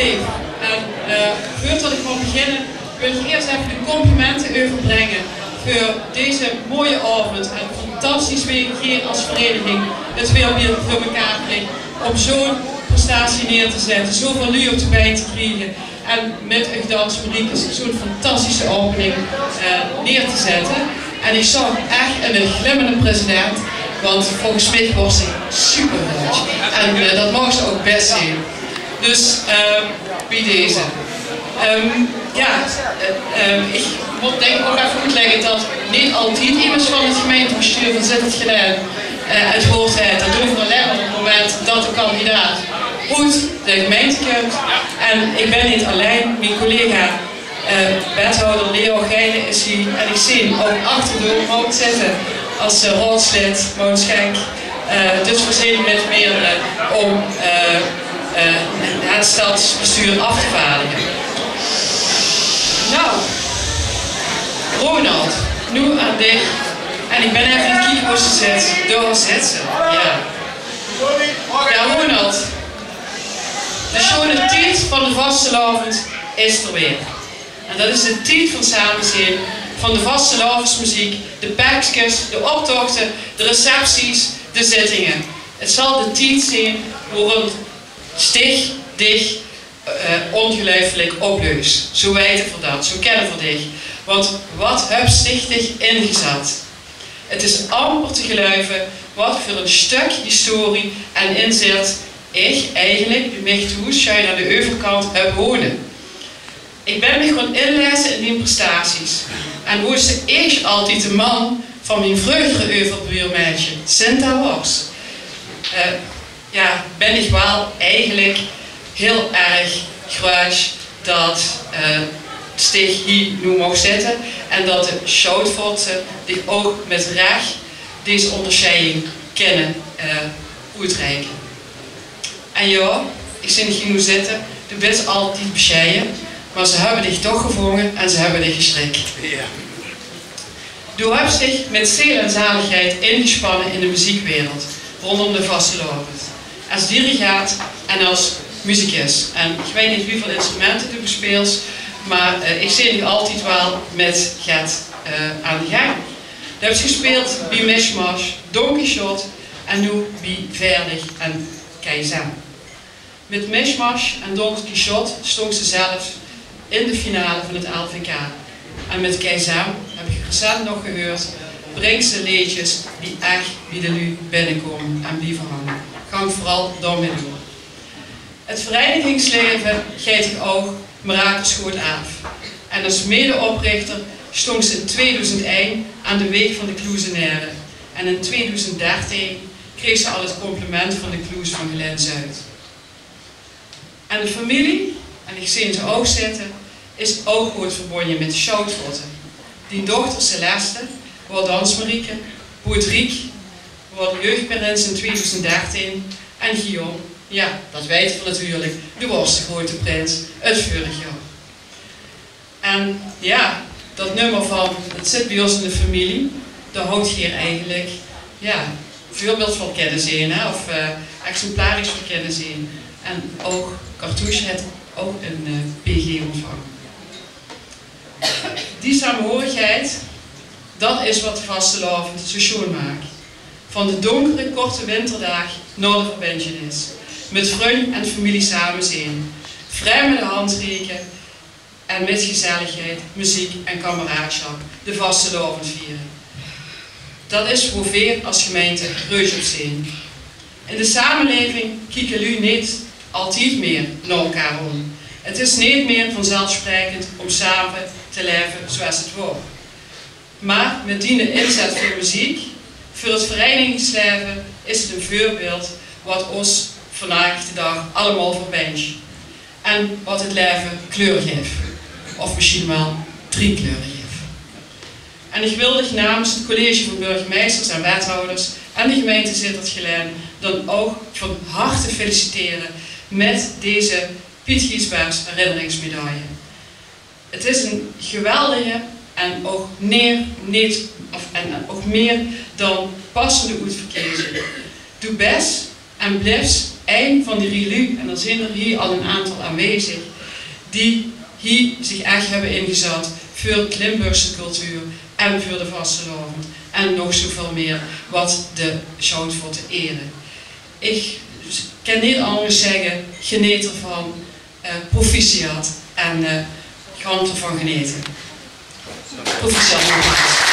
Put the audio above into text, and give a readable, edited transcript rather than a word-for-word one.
lief. En voordat ik mag beginnen, wil ik eerst even de complimenten overbrengen voor deze mooie avond en fantastisch weer hier als vereniging het weer voor elkaar krijgen om zo'n prestatie neer te zetten, zoveel lui op de been te krijgen en met Ugdans Mariekes zo'n fantastische opening neer te zetten. En ik zag echt een glimmende president, want volgens mij was hij super leuk. En dat mag ze ook best zien. Dus bij deze. Ik moet denk ik ook even uitleggen dat niet altijd iemand van het gemeentebestuur van zit het gedaan het woord heeft. Dat doen we alleen op het moment dat de kandidaat goed de gemeente komt. En ik ben niet alleen, mijn collega wethouder Leo Geijden is hier en ik zie hem ook achterdoor ook zitten als raadslid Moon Schenk. Dus we zijn met meerdere om het stadsbestuur af te vaardigen. Nou, Ronald, nu aan dich. En ik ben even in het kiekhoos gezet door Zetsen. Ja. Ja, Ronald. De schone tijd van de vastelavond is er weer. En dat is de tijd van samenzijn, van de vastelavondsmuziek, de pakjes, de optochten, de recepties, de zittingen. Het zal de tijd zijn waarin stig, dicht, ongelooflijk opleus. Zo weten we dat, zo kennen we dich. Want wat heb stichtig ingezet. Het is amper te geloven wat voor een stuk historie en inzet ik eigenlijk bij mij toe, schuin aan de overkant heb wonen. Ik ben me gewoon inlezen in die prestaties. En hoe is ik altijd de man van mijn vreugdere overbuurmeisje, Sinta was. Ben ik wel eigenlijk heel erg graag dat Stig hier nu mag zitten en dat de Schoutvoortse die ook met recht deze onderscheiding kunnen uitreiken. En ja, ik zie niet nu zitten, du bent altijd bescheiden, maar ze hebben dich toch gevangen en ze hebben dich gestrikt. Ja. Du hebt zich met ziel en zaligheid ingespannen in de muziekwereld rondom de vastelavond. Als dirigent en als muzikus. En ik weet niet hoeveel instrumenten du bespeelt, maar ik zie je altijd wel met Gert aan de gang. Je hebt gespeeld bij Mishmash, Don Quixote en nu bij Verdig en Keizer. Met Mishmash en Don Quixote stond ze zelfs in de finale van het LVK. En met Keizer heb ik recent nog gehoord, brengt ze liedjes die echt bij de lui binnenkomen en blijven hangen. Gang vooral daarmee door. Het verenigingsleven geeft ik ook Mirakelschot af. En als medeoprichter stond ze in 2001 aan de week van de Kloezenaire. En in 2013 kreeg ze al het compliment van de Kloes van Glen Zuid. En de familie, en ik zie ze ook zitten, is ook goed verbonden met de Schoutvoorten. Die dochter Celeste wordt Dansmarieke, Boert Riek wordt jeugdprins in 2013 en Guillaume, ja, dat weten we natuurlijk, de was de grote prins het vorig jaar. En ja, dat nummer van het zit bij ons in de familie, daar houdt je hier eigenlijk, ja, voorbeeld van kennen zien, hè, of exemplarisch van kennen zien. En ook Cartouche heeft ook een PG ontvangen. Die samenhorigheid, dat is wat de vastelavond zo schoon maakt. Van de donkere, korte winterdag naar de verbindenis. Met vriend en familie samen zijn. Vrij met de hand reiken en met gezelligheid, muziek en kameraadschap de vastelavond vieren. Dat is voor veel als gemeente reuze op zijn. In de samenleving kijken jullie niet altijd meer naar elkaar om. Het is niet meer vanzelfsprekend om samen te leven zoals het wordt. Maar met die inzet voor muziek, voor het verenigingsleven, is het een voorbeeld wat ons vandaag de dag allemaal verbindt. En wat het leven kleur geeft. Of misschien wel 3 kleuren geeft. En ik wil dich namens het college van burgemeesters en wethouders en de gemeente Sittard-Geleen dan ook van harte feliciteren met deze Piet Giesbers herinneringsmedaille. Het is een geweldige en ook, ook meer dan passende uitverkiezing. Doe best en blijf eind van de revue, en er zijn er hier al een aantal aanwezig, die hier zich echt hebben ingezet voor de Limburgse cultuur en voor de vasteloven en nog zoveel meer wat de Zoutvoorten eren. Ik kan niet anders zeggen, geniet ervan, proficiat en gaan ervan genieten. Proficiat nogmaals.